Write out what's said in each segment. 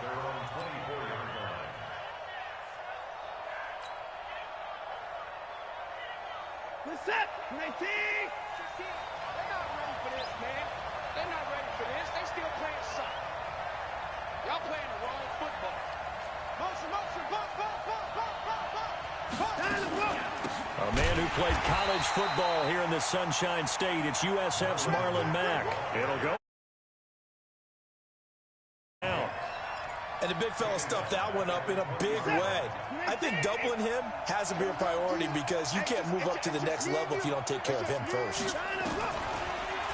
their own 24-yard line. Good set. 19. They're not ready for this, man. They're not ready for this. They still playing soccer. Y'all playing the wrong football. Motion, motion, bump, bump, bump, bump, bump, bump. A man who played college football here in the Sunshine State. It's USF's Marlon Mack. It'll go down. And the big fella stuffed that one up in a big way. I think doubling him has to be a priority because you can't move up to the next level if you don't take care of him first.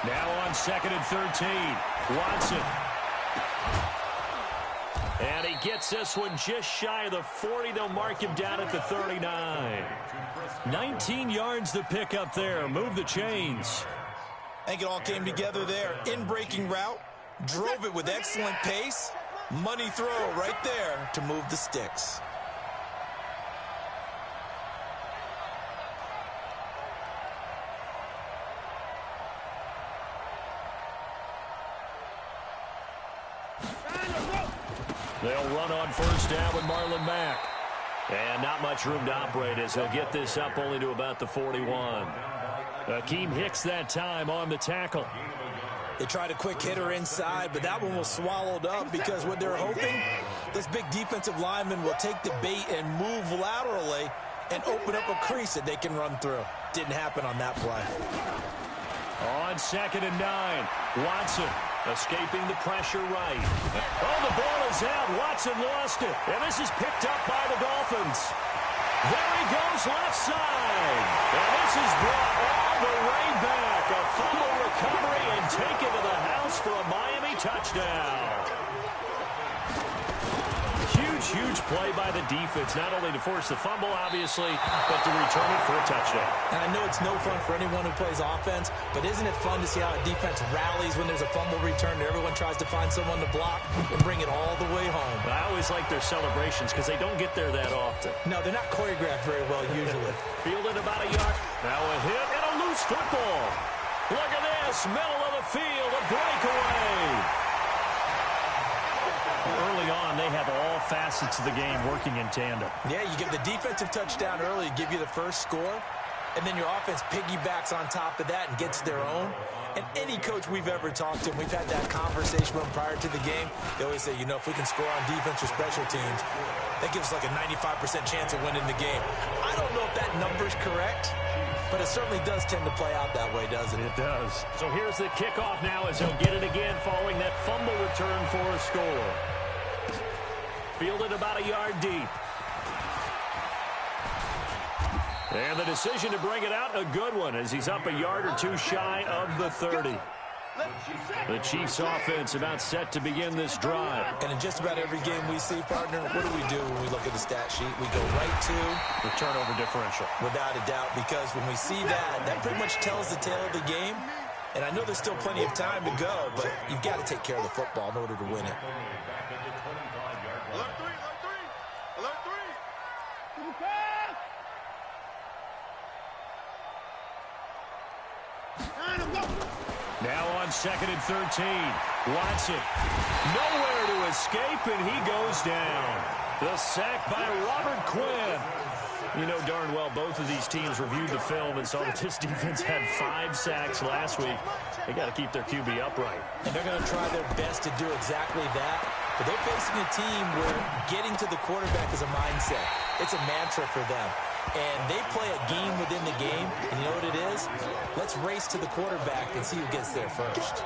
Now on 2nd and 13. Watson. And he gets this one just shy of the 40. They'll mark him down at the 39. 19 yards to pick up there. Move the chains. I think it all came together there. In-breaking route. Drove it with excellent pace. Money throw right there to move the sticks. They'll run on first down with Marlon Mack. And not much room to operate as he'll get this up only to about the 41. Akeem Hicks that time on the tackle. They tried a quick hitter inside, but that one was swallowed up because what they're hoping, those big defensive linemen will take the bait and move laterally and open up a crease that they can run through. Didn't happen on that play. On 2nd and 9, Watson escaping the pressure right. Oh, the ball is out. Watson lost it. And this is picked up by the Dolphins. There he goes left side. And this is brought all the way back. A fumble recovery and taken to the house for a Miami touchdown. Huge play by the defense, not only to force the fumble, obviously, but to return it for a touchdown. And I know it's no fun for anyone who plays offense, but isn't it fun to see how a defense rallies when there's a fumble return and everyone tries to find someone to block and bring it all the way home? I always like their celebrations because they don't get there that often. No, they're not choreographed very well usually. Fielded about a yard. Now a hit and a loose football. Look at this, middle of the field, a breakaway. Early on, they have all facets of the game working in tandem. Yeah, you give the defensive touchdown early, give you the first score, and then your offense piggybacks on top of that and gets their own. And any coach we've ever talked to, and we've had that conversation with them prior to the game, they always say, you know, if we can score on defense or special teams, that gives us like a 95% chance of winning the game. I don't know if that number's correct, but it certainly does tend to play out that way, doesn't it? It does. So here's the kickoff now as he'll get it again following that fumble return for a score. Fielded about a yard deep. And the decision to bring it out, a good one, as he's up a yard or two shy of the 30. The Chiefs offense about set to begin this drive. And in just about every game we see, partner, what do we do when we look at the stat sheet? We go right to the turnover differential. Without a doubt, because when we see that, that pretty much tells the tale of the game. And I know there's still plenty of time to go, but you've got to take care of the football in order to win it. Alert three. Alert three. Now on 2nd and 13, Watson nowhere to escape, and he goes down. The sack by Robert Quinn. You know darn well both of these teams reviewed the film and saw that this defense had 5 sacks last week. They got to keep their QB upright. And they're going to try their best to do exactly that. But they're facing a team where getting to the quarterback is a mindset. It's a mantra for them. And they play a game within the game. And you know what it is? Let's race to the quarterback and see who gets there first.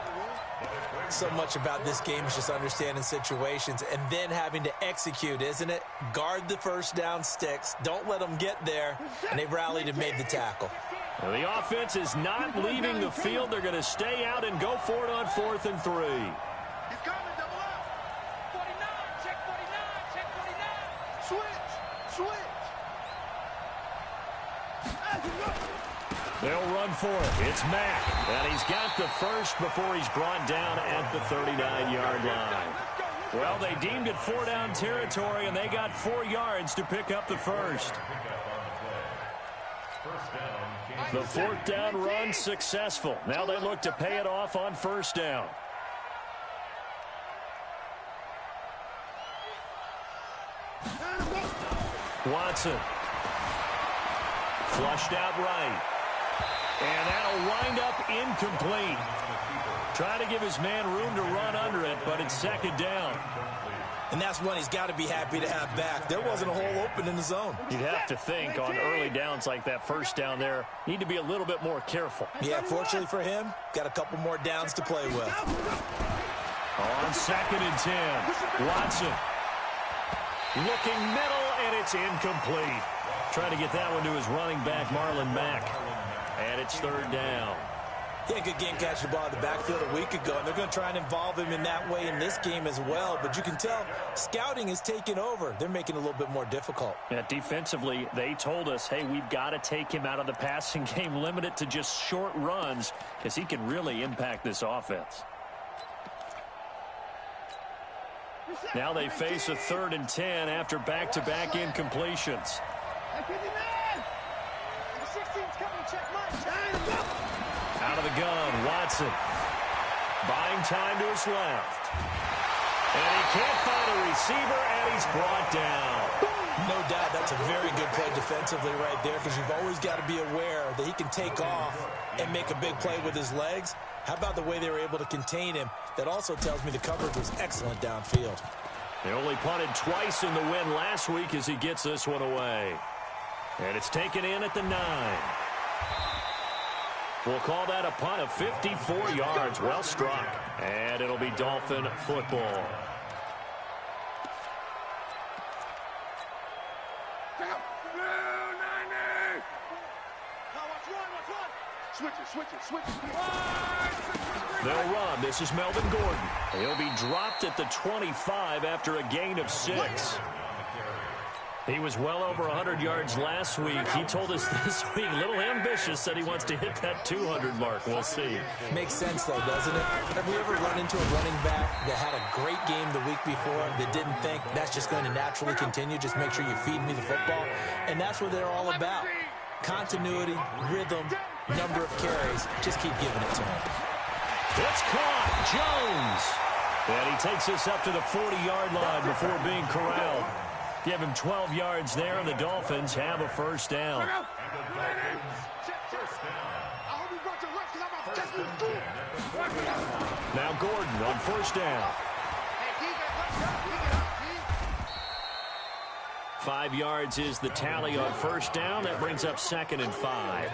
So much about this game is just understanding situations and then having to execute, isn't it? Guard the first down sticks. Don't let them get there. And they've rallied and made the tackle. Well, the offense is not leaving the field. They're going to stay out and go for it on 4th and 3. He's coming, double up. 49, check 49, check 49. Switch. They'll run for it. It's Mack. And he's got the first before he's brought down at the 39-yard line. Well, they deemed it 4-down territory, and they got 4 yards to pick up the first. The 4th down run successful. Now they look to pay it off on 1st down. Watson. Flushed out right. And that'll wind up incomplete. Trying to give his man room to run under it, but it's second down. And that's one he's got to be happy to have back. There wasn't a hole open in the zone. You'd have to think on early downs like that first down there, need to be a little bit more careful. Yeah, fortunately for him, got a couple more downs to play with. On second and 10, Watson. Looking middle, and it's incomplete. Trying to get that one to his running back, Marlon Mack. And it's third down. He had a good game catching the ball in the backfield a week ago, and they're going to try and involve him in that way in this game as well. But you can tell scouting is taking over. They're making it a little bit more difficult. Yeah, defensively, they told us, hey, we've got to take him out of the passing game, limit it to just short runs, because he can really impact this offense. Now they face a 3rd and 10 after back-to-back incompletions. Out of the gun, Watson. Buying time to his left. And he can't find a receiver, and he's brought down. No doubt that's a very good play defensively right there, because you've always got to be aware that he can take off and make a big play with his legs. How about the way they were able to contain him? That also tells me the coverage was excellent downfield. They only punted twice in the win last week as he gets this one away. And it's taken in at the 9. We'll call that a punt of 54 yards. Well struck. And it'll be Dolphin football. Switch it. They'll run. This is Melvin Gordon. He'll be dropped at the 25 after a gain of 6. He was well over 100 yards last week. He told us this week, a little ambitious, said he wants to hit that 200 mark. We'll see. Makes sense, though, doesn't it? Have we ever run into a running back that had a great game the week before that didn't think that's just going to naturally continue? Just make sure you feed me the football. And that's what they're all about. Continuity, rhythm, number of carries. Just keep giving it to him. It's caught. Jones. And he takes us up to the 40-yard line before being corralled. Give him 12 yards there, and the Dolphins have a first down. Now Gordon on first down. 5 yards is the tally on first down. That brings up 2nd and 5.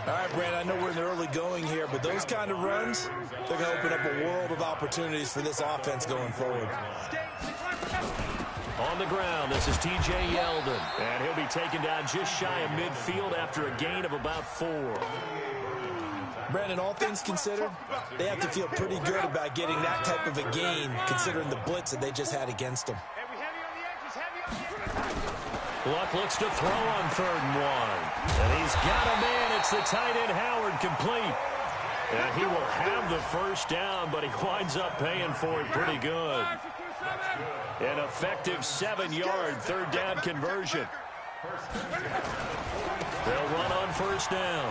All right, Brad, I know we're in the early going here, but those kind of runs, they're going to open up a world of opportunities for this offense going forward. On the ground, this is T.J. Yeldon, and he'll be taken down just shy of midfield after a gain of about 4. Brandon, all things considered, they have to feel pretty good about getting that type of a gain, considering the blitz that they just had against them. Luck looks to throw on 3rd and 1. And he's got a man. It's the tight end, Howard, complete. And he will have the first down, but he winds up paying for it pretty good. An effective 7-yard 3rd down conversion. They'll run on first down.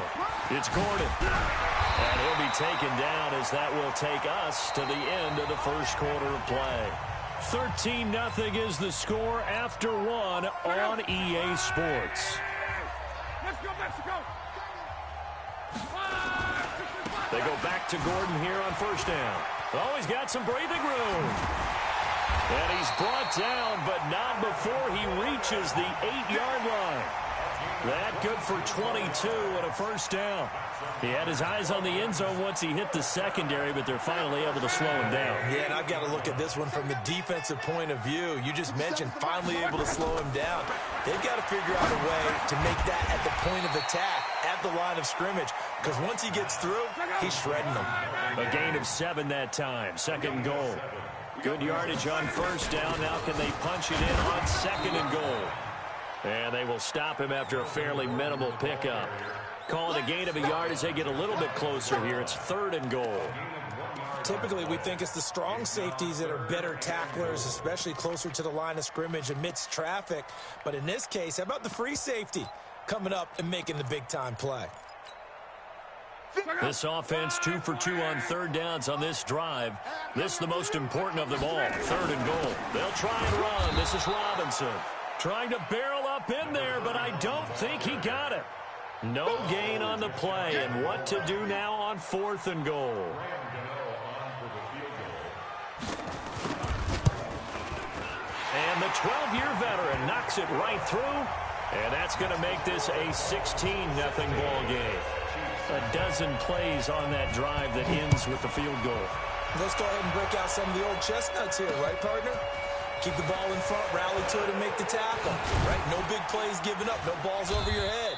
It's Gordon. And he'll be taken down as that will take us to the end of the first quarter of play. 13-0 is the score after 1 on EA Sports. Let's go, Mexico! They go back to Gordon here on first down. Oh, he's got some breathing room. And he's brought down, but not before he reaches the 8-yard line. That good for 22 and a first down. He had his eyes on the end zone once he hit the secondary, but they're finally able to slow him down. Yeah, and I've got to look at this one from the defensive point of view. You just mentioned finally able to slow him down. They've got to figure out a way to make that at the point of attack, at the line of scrimmage, because once he gets through, he's shredding them. A gain of 7 that time, 2nd and goal. Good yardage on first down. Now can they punch it in on 2nd and goal? And they will stop him after a fairly minimal pickup. Call it a gain of a yard as they get a little bit closer here. It's 3rd and goal. Typically, we think it's the strong safeties that are better tacklers, especially closer to the line of scrimmage amidst traffic. But in this case, how about the free safety coming up and making the big-time play? This offense 2 for 2 on third downs on this drive. This is the most important of them all. 3rd and goal. They'll try and run. This is Robinson. Trying to barrel up in there, but I don't think he got it. No gain on the play, and what to do now on 4th and goal. And the 12-year veteran knocks it right through, and that's going to make this a 16-0 ball game. A dozen plays on that drive that ends with the field goal. Let's go ahead and break out some of the old chestnuts here, right, partner? Keep the ball in front, rally to it, and make the tackle. Right? No big plays given up, no balls over your head.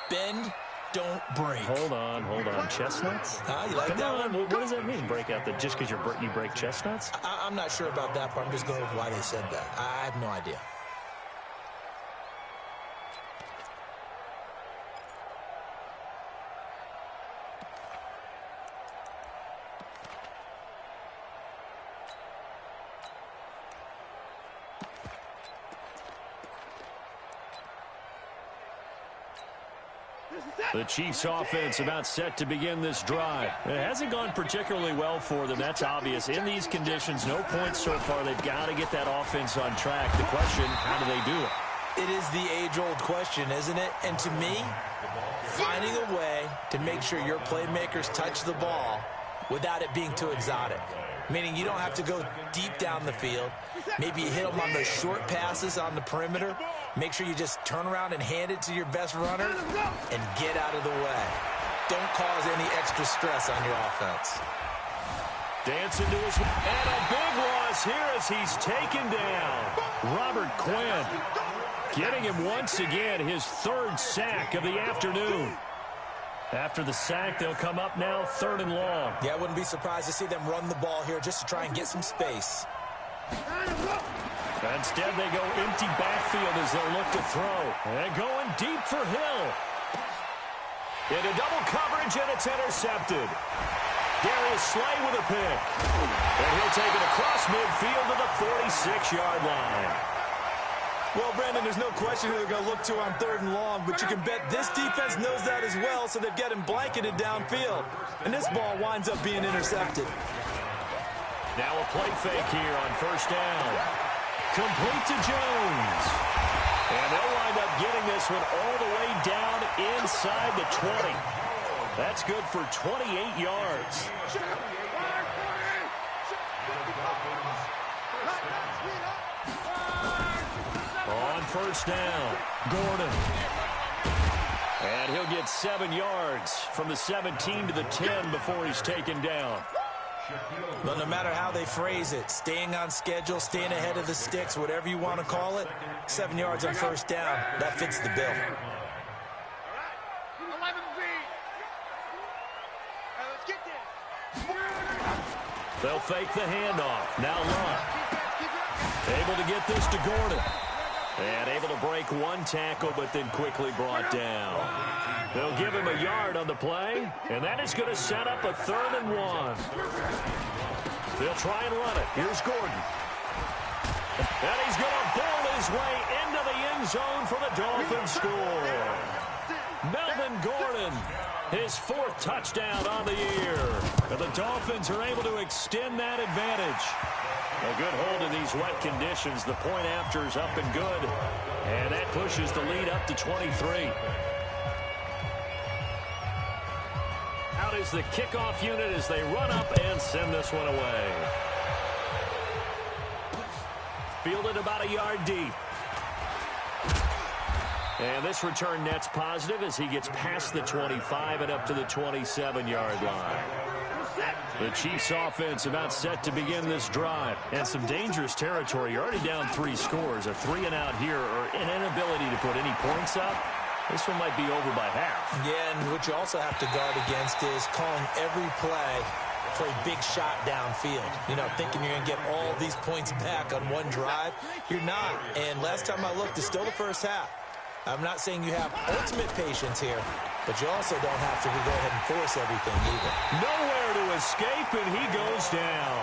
Bend, don't break. Hold on. Chestnuts? You like that one? What does that mean, break out? Just because you break chestnuts? I'm not sure about that part. I'm just going with why they said that. I have no idea. The Chiefs offense about set to begin this drive. It hasn't gone particularly well for them. That's obvious. In these conditions, no points so far. They've got to get that offense on track. The question, how do they do it? It is the age-old question, isn't it? And to me, finding a way to make sure your playmakers touch the ball without it being too exotic. Meaning you don't have to go deep down the field. Maybe you hit them on those short passes on the perimeter. Make sure you just turn around and hand it to your best runner and get out of the way. Don't cause any extra stress on your offense. Dancing to his... And a big loss here as he's taken down. Robert Quinn getting him once again his 3rd sack of the afternoon. After the sack, they'll come up now 3rd and long. Yeah, I wouldn't be surprised to see them run the ball here just to try and get some space. Instead, they go empty backfield as they'll look to throw. And going deep for Hill. Into double coverage, and it's intercepted. Darius Slay with a pick. And he'll take it across midfield to the 46-yard line. Well, Brandon, there's no question who they're going to look to on 3rd and long, but you can bet this defense knows that as well, so they've got him blanketed downfield. And this ball winds up being intercepted. Now a play fake here on 1st down. Complete to Jones. And they'll wind up getting this one all the way down inside the 20. That's good for 28 yards. On 1st down, Gordon. And he'll get 7 yards from the 17 to the 10 before he's taken down. Well, no matter how they phrase it, staying on schedule, staying ahead of the sticks, whatever you want to call it, 7 yards on 1st down, that fits the bill. They'll fake the handoff. Now Lund. Able to get this to Gordon. And able to break one tackle, but then quickly brought down. They'll give him a yard on the play, and that is going to set up a 3rd and 1. They'll try and run it. Here's Gordon. And he's going to bowl his way into the end zone for the Dolphins score. Melvin Gordon, his 4th touchdown on the year. And the Dolphins are able to extend that advantage. A good hold in these wet conditions. The point after is up and good. And that pushes the lead up to 23. Out is the kickoff unit as they run up and send this one away. Fielded about a yard deep. And this return net's positive as he gets past the 25 and up to the 27-yard line. The Chiefs offense about set to begin this drive. And some dangerous territory. You're already down 3 scores. A 3-and-out here or an inability to put any points up. This one might be over by half. Yeah, and what you also have to guard against is calling every play for a big shot downfield. You know, thinking you're going to get all these points back on one drive. You're not. And last time I looked, it's still the first half. I'm not saying you have ultimate patience here, but you also don't have to go ahead and force everything either. Nowhere to escape, and he goes down.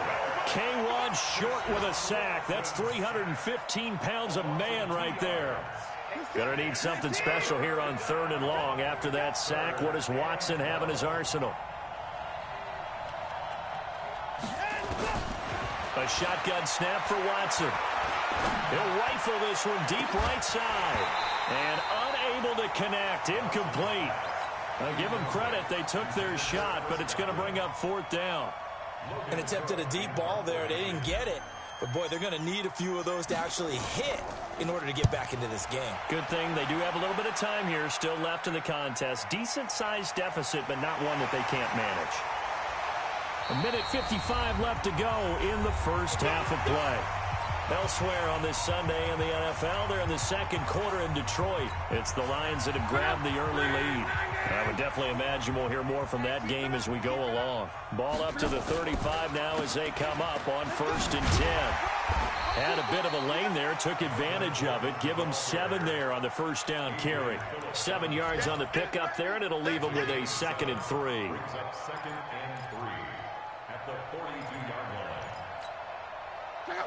K-Rod short with a sack. That's 315 pounds of man right there. Gonna need something special here on 3rd and long. After that sack, what does Watson have in his arsenal? A shotgun snap for Watson. He'll rifle this one deep right side. And unable to connect. Incomplete. I'll give them credit. They took their shot, but it's going to bring up 4th down. An attempt at a deep ball there. They didn't get it. But, boy, they're going to need a few of those to actually hit in order to get back into this game. Good thing they do have a little bit of time here still left in the contest. Decent-sized deficit, but not one that they can't manage. 1:55 left to go in the first half of play. Elsewhere on this Sunday in the NFL, they're in the second quarter in Detroit. It's the Lions that have grabbed the early lead. I would definitely imagine we'll hear more from that game as we go along. Ball up to the 35 now as they come up on 1st and 10. Had a bit of a lane there, took advantage of it. Give them 7 there on the first down carry. 7 yards on the pickup there, and it'll leave them with a 2nd and 3. Second and 3 at the 42-yard line.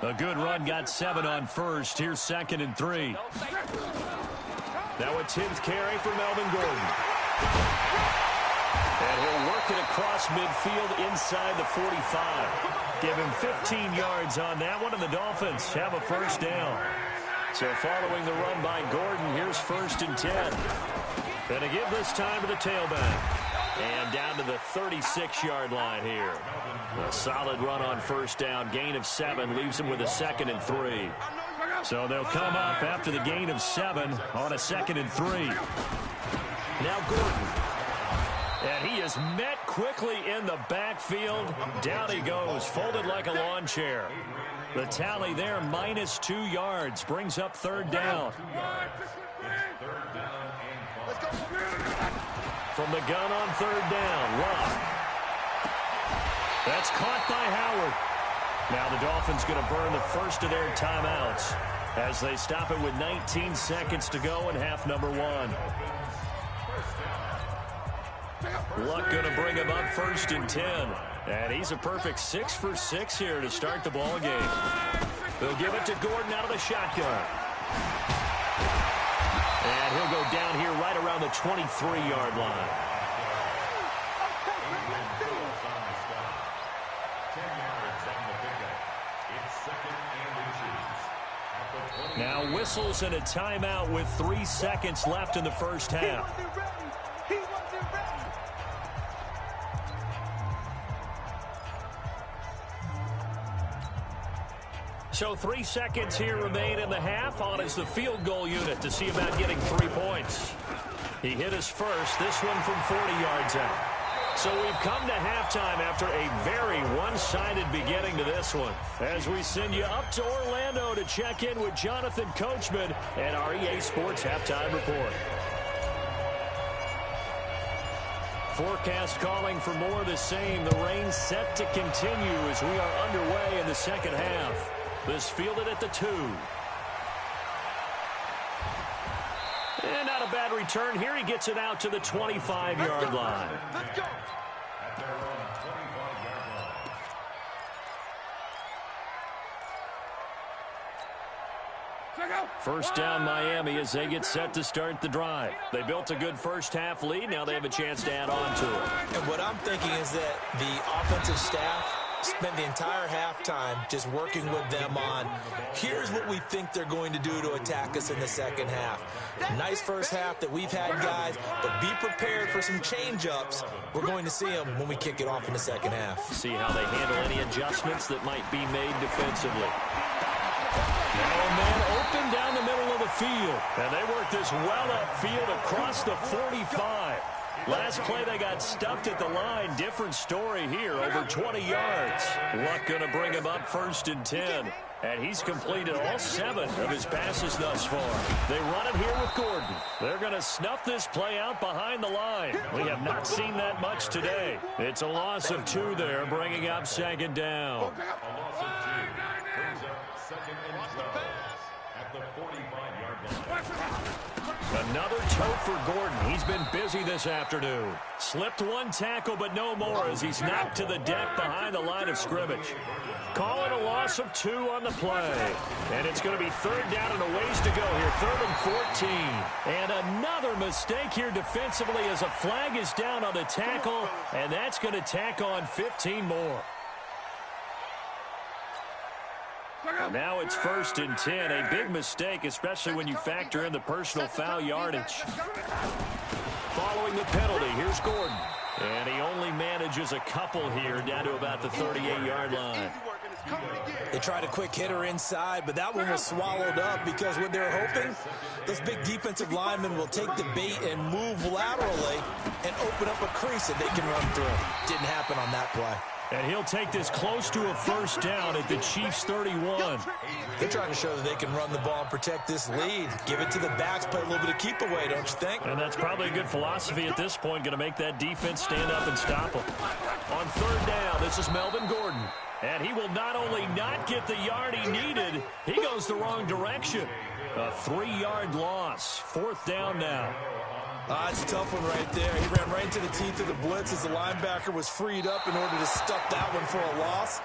A good run got 7 on 1st. Here's 2nd and 3. Now a 10th carry for Melvin Gordon. And he'll work it across midfield inside the 45. Give him 15 yards on that one, and the Dolphins have a first down. So following the run by Gordon, here's 1st and 10. Going to give this time to the tailback. And down to the 36-yard line here. A solid run on first down. Gain of 7 leaves him with a 2nd and 3. So they'll come up after the gain of 7 on a 2nd and 3. Now Gordon. And he is met quickly in the backfield. Down he goes, folded like a lawn chair. The tally there, -2 yards, brings up 3rd down. From the gun on 3rd down, Luck. That's caught by Howard. Now the Dolphins going to burn the first of their timeouts as they stop it with 19 seconds to go in half number 1. Luck going to bring him up 1st and 10. And he's a perfect 6 for 6 here to start the ball game. They'll give it to Gordon out of the shotgun. And he'll go down here right around the 23-yard line. Now whistles and a timeout with 3 seconds left in the first half. So 3 seconds here remain in the half. On is the field goal unit to see about getting 3 points. He hit his first, this one from 40 yards out. So we've come to halftime after a very one-sided beginning to this one. As we send you up to Orlando to check in with Jonathan Coachman and our EA Sports Halftime Report. Forecast calling for more of the same. The rain set to continue as we are underway in the second half. This fielded at the 2. And not a bad return here. He gets it out to the 25-yard line. At their own 25-yard line. First down Miami as they get set to start the drive. They built a good first half lead. Now they have a chance to add on to it. And what I'm thinking is that the offensive staff spent the entire halftime just working with them on, here's what we think they're going to do to attack us in the second half. Nice first half that we've had, guys, but be prepared for some change-ups. We're going to see them when we kick it off in the second half. See how they handle any adjustments that might be made defensively. Now a man open down the middle of the field. And they work this well upfield across the 45. Last play, they got stuffed at the line. Different story here, over 20 yards. Luck going to bring him up 1st and 10. And he's completed all 7 of his passes thus far. They run it here with Gordon. They're going to snuff this play out behind the line. We have not seen that much today. It's a loss of 2 there, bringing up 2nd down. A loss of 2 brings up 2nd and 12 at the 45-yard line. Another tote for Gordon. He's been busy this afternoon. Slipped 1 tackle, but no more as he's knocked to the deck behind the line of scrimmage. Calling a loss of 2 on the play. And it's going to be third down and a ways to go here. 3rd and 14. And another mistake here defensively as a flag is down on the tackle. And that's going to tack on 15 more. Now it's 1st and 10. A big mistake, especially when you factor in the personal foul yardage. Following the penalty, here's Gordon. And he only manages a couple here down to about the 38-yard line. They tried a quick hitter inside, but that one was swallowed up because what they're hoping, those big defensive linemen will take the bait and move laterally and open up a crease that they can run through. Didn't happen on that play. And he'll take this close to a first down at the Chiefs' 31. They're trying to show that they can run the ball and protect this lead. Give it to the backs, play a little bit of keep away, don't you think? And that's probably a good philosophy at this point, going to make that defense stand up and stop them. On 3rd down, this is Melvin Gordon. And he will not only not get the yard he needed, he goes the wrong direction. A 3-yard loss. 4th down now. It's a tough one right there. He ran right into the teeth of the blitz as the linebacker was freed up in order to stuff that one for a loss.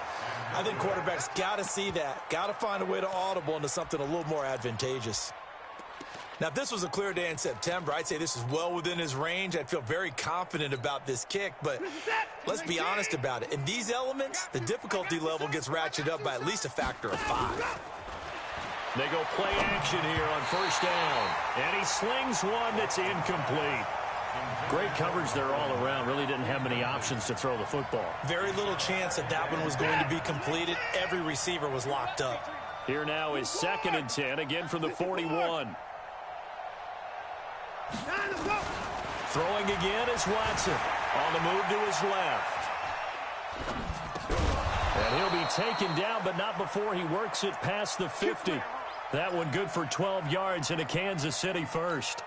I think quarterbacks got to see that. Got to find a way to audible into something a little more advantageous. Now, if this was a clear day in September, I'd say this is well within his range. I'd feel very confident about this kick, but let's be honest about it. In these elements, the difficulty level gets ratcheted up by at least a factor of 5. They go play action here on 1st down. And he slings one that's incomplete. Great coverage there all around. Really didn't have many options to throw the football. Very little chance that that one was going to be completed. Every receiver was locked up. Here now is 2nd and 10, again from the 41. Throwing again is Watson. On the move to his left. And he'll be taken down, but not before he works it past the 50. That one good for 12 yards in a Kansas City first.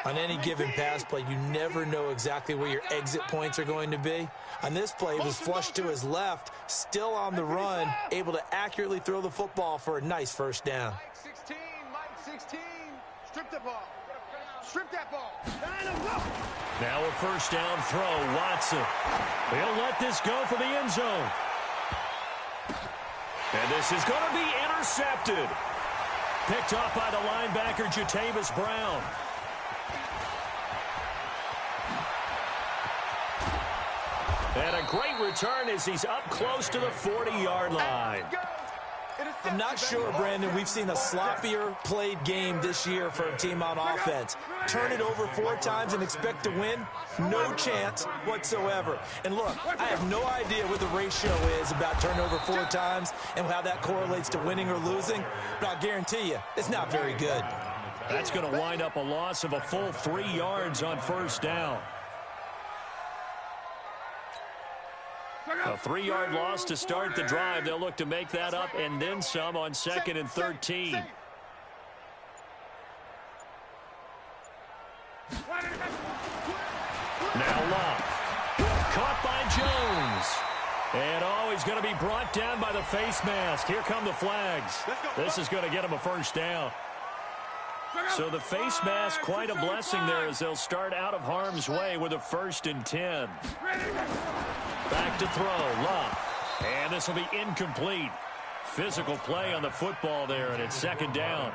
On any given pass play, you never know exactly where your exit points are going to be. On this play, he was flushed to his left, still on the run, able to accurately throw the football for a nice first down. Mike 16, strip the ball. Strip that ball. Now a 1st down throw, Watson. He'll let this go for the end zone. And this is going to be intercepted. Picked up by the linebacker, Jatavis Brown. And a great return as he's up close to the 40-yard line. I'm not sure, Brandon, we've seen a sloppier played game this year for a team on offense. Turn it over 4 times and expect to win? No chance whatsoever. And look, I have no idea what the ratio is about turnover 4 times and how that correlates to winning or losing, but I'll guarantee you, it's not very good. That's going to wind up a loss of a full 3 yards on 1st down. A 3-yard loss to start the drive. They'll look to make that up and then some on 2nd and 13. Now Love. Caught by Jones. And he's going to be brought down by the face mask. Here come the flags. This is going to get him a 1st down. So the face mask, quite a blessing there as they'll start out of harm's way with a 1st and 10. Back to throw, Love. And this will be incomplete. Physical play on the football there, and it's 2nd down.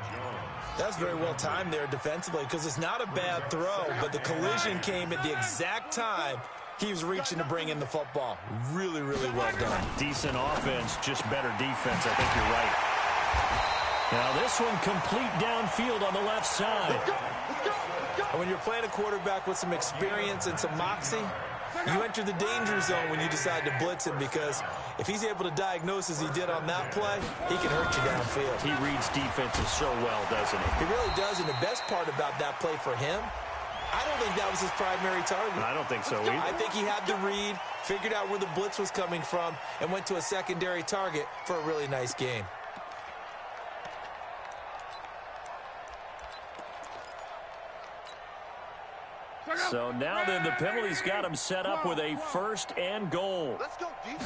That's very well timed there defensively because it's not a bad throw, but the collision came at the exact time he was reaching to bring in the football. Really, really well done. Decent offense, just better defense. I think you're right. Now this one complete downfield on the left side. And when you're playing a quarterback with some experience and some moxie, you enter the danger zone when you decide to blitz him because if he's able to diagnose as he did on that play, he can hurt you downfield. He reads defenses so well, doesn't he? He really does, and the best part about that play for him, I don't think that was his primary target. I don't think so either. I think he had the read, figured out where the blitz was coming from, and went to a secondary target for a really nice game. So now then the penalty's got him set up with a 1st and goal. Let's go deep.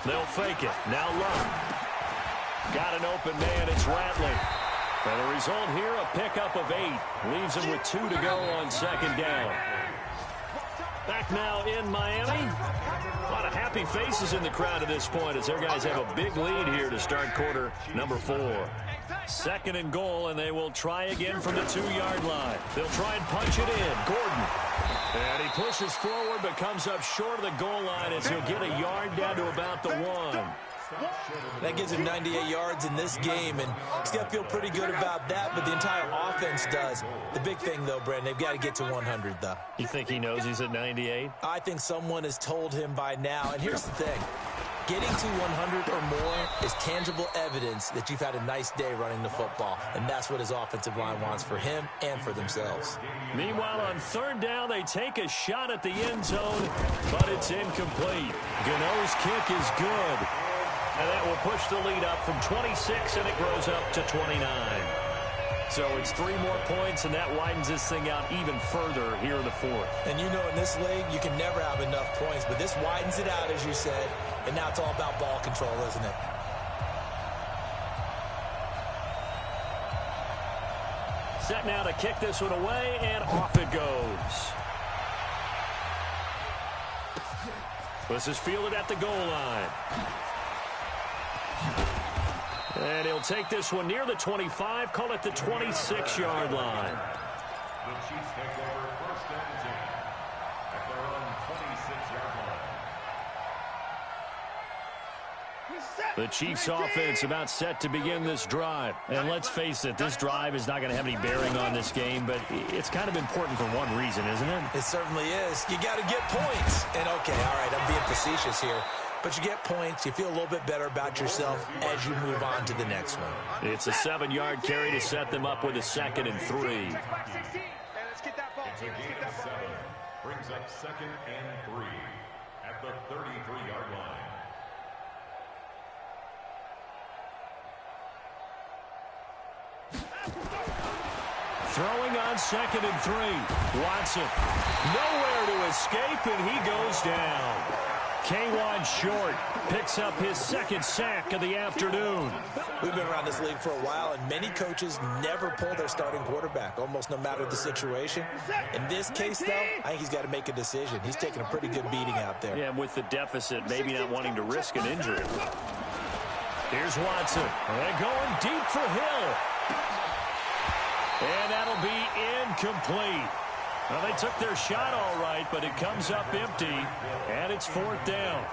They'll fake it. Now Love. Got an open man. It's Ratley. And the result here, a pickup of 8. Leaves him with 2 to go on 2nd down. Back now in Miami. A lot of happy faces in the crowd at this point as their guys have a big lead here to start quarter number 4. Second and goal, and they will try again from the 2-yard line. They'll try and punch it in. Gordon. And he pushes forward but comes up short of the goal line as he'll get a yard down to about the 1. That gives him 98 yards in this game, and he's got to feel pretty good about that, but the entire offense does. The big thing, though, Brandon, they've got to get to 100, though. You think he knows he's at 98? I think someone has told him by now, and here's the thing. Getting to 100 or more is tangible evidence that you've had a nice day running the football, and that's what his offensive line wants for him and for themselves. Meanwhile, on third down, they take a shot at the end zone, but it's incomplete. Gano's kick is good. And that will push the lead up from 26, and it grows up to 29. So it's 3 more points, and that widens this thing out even further here in the 4th. And you know in this league, you can never have enough points, but this widens it out, as you said, and now it's all about ball control, isn't it? Set now to kick this one away, and off it goes. This is fielded at the goal line. And he'll take this one near the 25, call it the 26-yard line. The Chiefs take over first and 10 at their own 26-yard line. The Chiefs offense about set to begin this drive. And let's face it, this drive is not going to have any bearing on this game, but it's kind of important for one reason, isn't it? It certainly is. You got to get points. And okay, all right, I'm being facetious here. But you get points, you feel a little bit better about yourself as you move on to the next one. It's a 7-yard carry to set them up with a 2nd and 3. It's a gain of 7. Brings up 2nd and 3 at the 33-yard line. Throwing on 2nd and 3. Watson. Nowhere to escape, and he goes down. K1 Short picks up his 2nd sack of the afternoon. We've been around this league for a while, and many coaches never pull their starting quarterback, almost no matter the situation. In this case, though, I think he's got to make a decision. He's taking a pretty good beating out there. Yeah, with the deficit, maybe not wanting to risk an injury. Here's Watson. And going deep for Hill. And that'll be incomplete. Well, they took their shot all right, but it comes up empty, and it's 4th down.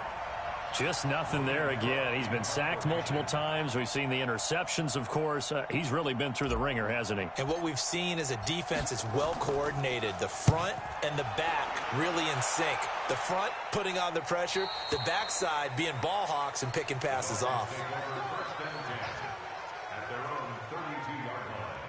Just nothing there again. He's been sacked multiple times. We've seen the interceptions, of course. He's really been through the ringer, hasn't he? And what we've seen is a defense that's well coordinated. The front and the back really in sync. The front putting on the pressure, the backside being ball hawks and picking passes off. At their own 32-yard line.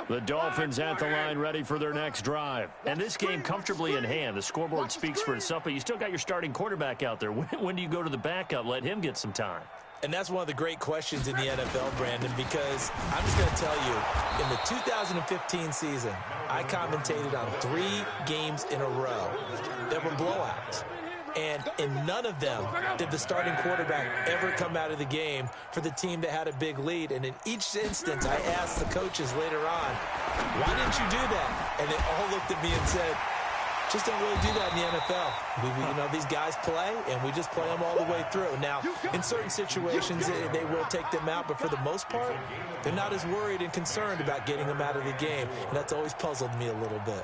The Dolphins at the line ready for their next drive. And this game comfortably in hand. The scoreboard speaks for itself, but you still got your starting quarterback out there. When do you go to the backup? Let him get some time. And that's one of the great questions in the NFL, Brandon, because I'm just going to tell you, in the 2015 season, I commentated on 3 games in a row that were blowouts. And in none of them did the starting quarterback ever come out of the game for the team that had a big lead. And in each instance, I asked the coaches later on, why didn't you do that? And they all looked at me and said, just don't really do that in the NFL. You know, these guys play, and we just play them all the way through. Now, in certain situations, they will take them out, but for the most part, they're not as worried and concerned about getting them out of the game. And that's always puzzled me a little bit.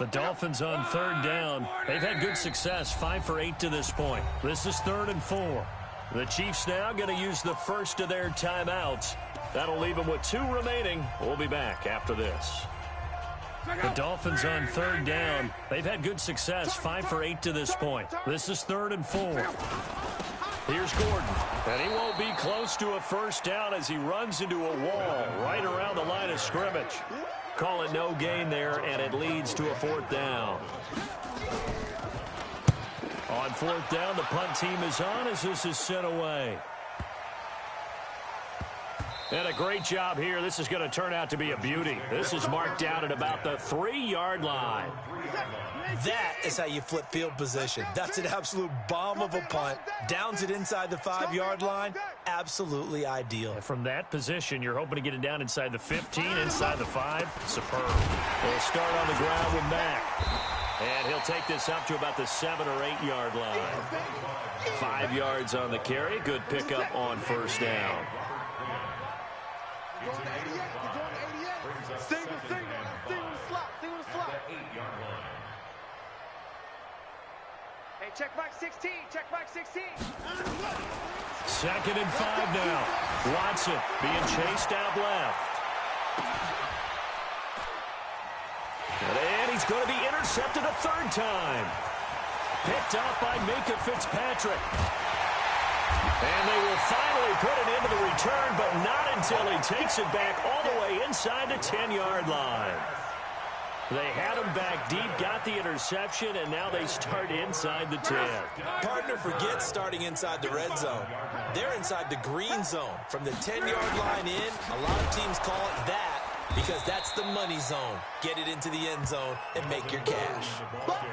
The Dolphins on 3rd down. They've had good success, 5 for 8 to this point. This is 3rd and 4. The Chiefs now going to use the first of their timeouts. That'll leave them with 2 remaining. We'll be back after this. The Dolphins on 3rd down. They've had good success, 5 for 8 to this point. This is 3rd and 4. Here's Gordon. And he won't be close to a first down as he runs into a wall right around the line of scrimmage. Call it no gain there, and it leads to a 4th down. On 4th down, the punt team is on as this is sent away. And a great job here. This is going to turn out to be a beauty. This is marked down at about the 3-yard line. That is how you flip field position. That's an absolute bomb of a punt. Downs it inside the 5-yard line. Absolutely ideal. And from that position, you're hoping to get it down inside the 15, inside the 5. Superb. They'll start on the ground with Mack. And he'll take this up to about the 7 or 8-yard line. 5 yards on the carry. Good pickup on first down. Single the slot. Hey, check back 16, check back 16. 2nd and 5 now. Watson being chased out left. And he's going to be intercepted a 3rd time. Picked up by Minkah Fitzpatrick. And they will finally put it into the return, but not until he takes it back all the way inside the 10-yard line. They had him back deep, got the interception, and now they start inside the 10. Partner forgets starting inside the red zone. They're inside the green zone. From the 10-yard line in, a lot of teams call it that because that's the money zone. Get it into the end zone and make your cash.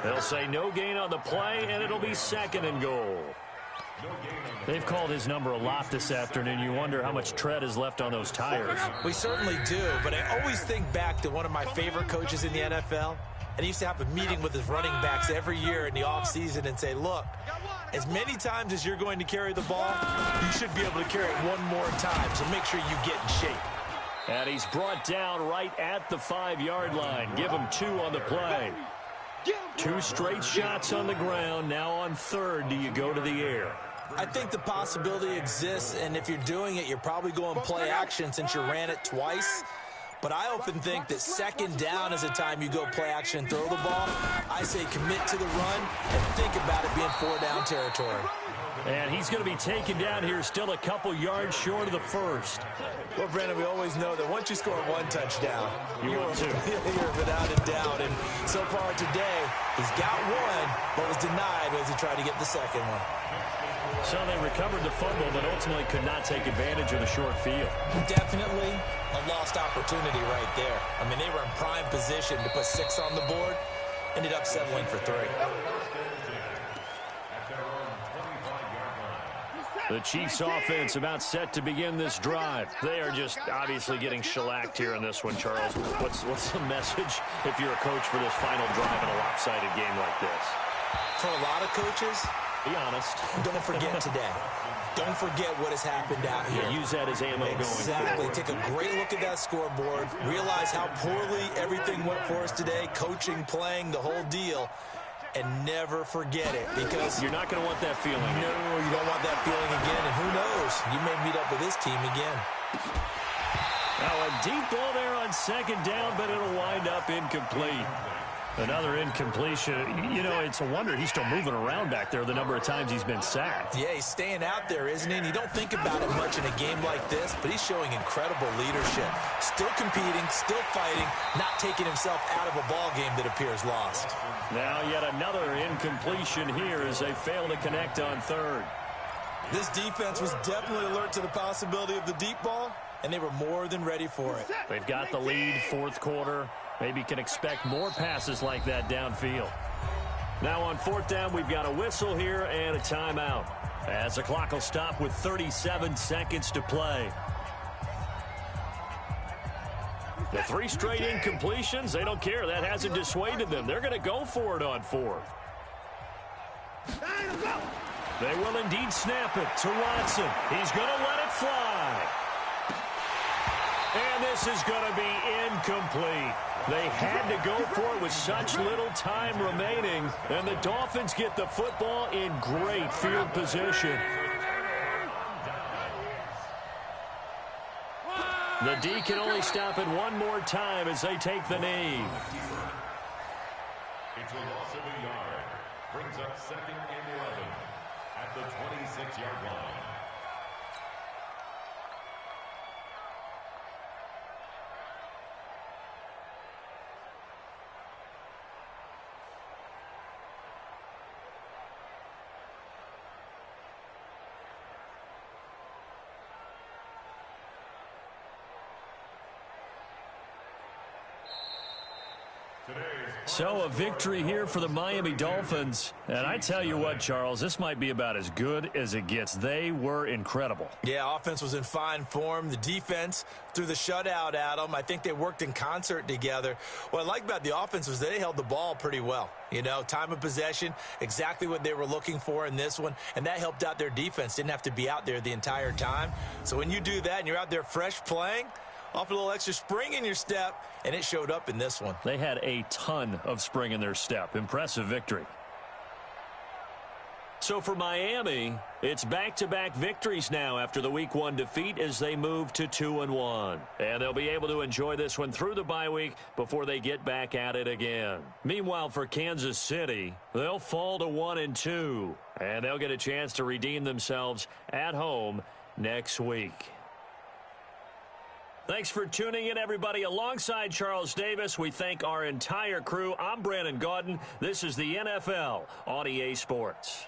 They'll say no gain on the play, and it'll be 2nd and goal. They've called his number a lot this afternoon. You wonder how much tread is left on those tires. We certainly do, but I always think back to one of my favorite coaches in the NFL, and he used to have a meeting with his running backs every year in the offseason and say, look, as many times as you're going to carry the ball, you should be able to carry it one more time, so make sure you get in shape. And he's brought down right at the 5-yard line. Give him 2 on the play. 2 straight shots on the ground. Now on 3rd, do you go to the air? I think the possibility exists, and if you're doing it, you're probably going play action since you ran it twice. But I often think that 2nd down is a time you go play action and throw the ball. I say commit to the run and think about it being 4-down territory. And he's going to be taken down here still a couple yards short of the 1st. Well, Brandon, we always know that once you score 1 touchdown, you're without a doubt. And so far today, he's got 1, but was denied as he tried to get the 2nd one. So they recovered the fumble, but ultimately could not take advantage of the short field. Definitely a lost opportunity right there. I mean, they were in prime position to put 6 on the board, ended up settling for 3. The Chiefs offense about set to begin this drive. They are just obviously getting shellacked here in this one, Charles. What's the message if you're a coach for this final drive in a lopsided game like this? For a lot of coaches, be honest. Don't forget today. Don't forget what has happened out here. Yeah, use that as ammo going forward. Exactly. Take a great look at that scoreboard. Realize how poorly everything went for us today. Coaching, playing, the whole deal. And never forget it, because you're not going to want that feeling. No, you don't want that feeling again. And who knows? You may meet up with this team again. Now a deep ball there on 2nd down, but it'll wind up incomplete. Another incompletion. You know, it's a wonder he's still moving around back there the number of times he's been sacked. Yeah, he's staying out there, isn't he? And you don't think about it much in a game like this, but he's showing incredible leadership. Still competing, still fighting, not taking himself out of a ball game that appears lost. Now yet another incompletion here as they fail to connect on 3rd. This defense was definitely alert to the possibility of the deep ball, and they were more than ready for it. They've got the lead, 4th quarter. Maybe can expect more passes like that downfield. Now on 4th down, we've got a whistle here and a timeout, as the clock will stop with 37 seconds to play. The 3 straight incompletions, they don't care. That hasn't dissuaded them. They're going to go for it on 4th. They will indeed snap it to Watson. He's going to let it fly. And this is going to be incomplete. They had to go for it with such little time remaining, and the Dolphins get the football in great field position. The D can only stop it 1 more time as they take the knee. It's a loss of a yard. Brings up 2nd and 11 at the 26-yard line. So a victory here for the Miami Dolphins. And I tell you what, Charles, this might be about as good as it gets. They were incredible. Yeah, offense was in fine form. The defense threw the shutout at them. I think they worked in concert together. What I like about the offense was they held the ball pretty well. You know, time of possession, exactly what they were looking for in this one. And that helped out their defense. Didn't have to be out there the entire time. So when you do that and you're out there fresh playing, off a little extra spring in your step, and it showed up in this one. They had a ton of spring in their step. Impressive victory. So for Miami, it's back-to-back victories now after the Week 1 defeat as they move to 2-1. And they'll be able to enjoy this one through the bye week before they get back at it again. Meanwhile, for Kansas City, they'll fall to 1-2. And they'll get a chance to redeem themselves at home next week. Thanks for tuning in, everybody. Alongside Charles Davis, we thank our entire crew. I'm Brandon Gaudin. This is the NFL on EA Sports.